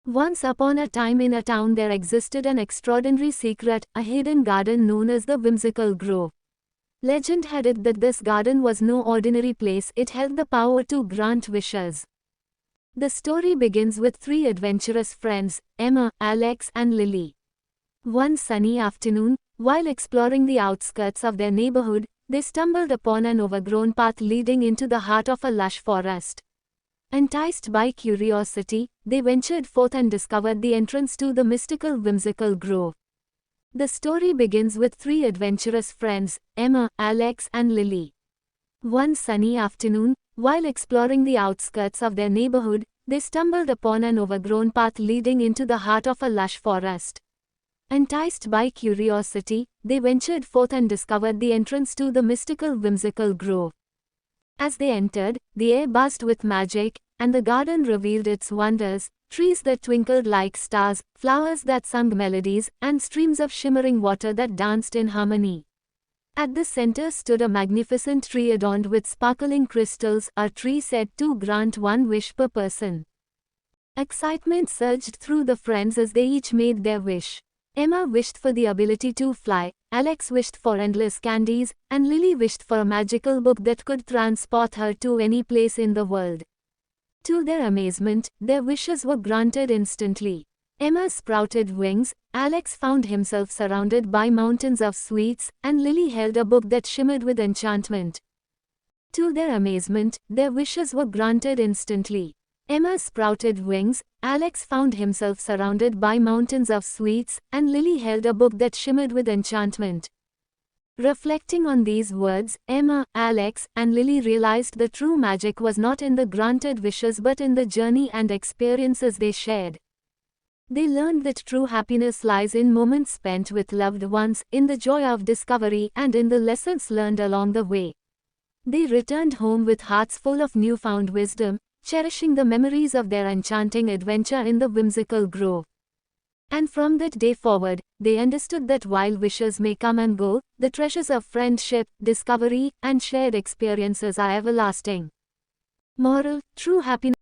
Once upon a time in a town there existed an extraordinary secret, a hidden garden known as the Whimsical Grove. Legend had it that this garden was no ordinary place, it held the power to grant wishes. The story begins with three adventurous friends, Emma, Alex and Lily. One sunny afternoon, while exploring the outskirts of their neighborhood, they stumbled upon an overgrown path leading into the heart of a lush forest. Enticed by curiosity, they ventured forth and discovered the entrance to the mystical Whimsical Grove. The story begins with three adventurous friends, Emma, Alex and Lily. One sunny afternoon, while exploring the outskirts of their neighborhood, they stumbled upon an overgrown path leading into the heart of a lush forest. Enticed by curiosity, they ventured forth and discovered the entrance to the mystical Whimsical Grove. As they entered, the air buzzed with magic, and the garden revealed its wonders: trees that twinkled like stars, flowers that sung melodies, and streams of shimmering water that danced in harmony. At the center stood a magnificent tree adorned with sparkling crystals, a tree said to grant one wish per person. Excitement surged through the friends as they each made their wish. Emma wished for the ability to fly, Alex wished for endless candies, and Lily wished for a magical book that could transport her to any place in the world. To their amazement, their wishes were granted instantly. Emma sprouted wings, Alex found himself surrounded by mountains of sweets, and Lily held a book that shimmered with enchantment. To their amazement, their wishes were granted instantly. Emma sprouted wings, Alex found himself surrounded by mountains of sweets, and Lily held a book that shimmered with enchantment. Reflecting on these words, Emma, Alex, and Lily realized the true magic was not in the granted wishes but in the journey and experiences they shared. They learned that true happiness lies in moments spent with loved ones, in the joy of discovery, and in the lessons learned along the way. They returned home with hearts full of newfound wisdom, cherishing the memories of their enchanting adventure in the Whimsical Grove. And from that day forward, they understood that while wishes may come and go, the treasures of friendship, discovery, and shared experiences are everlasting. Moral: true happiness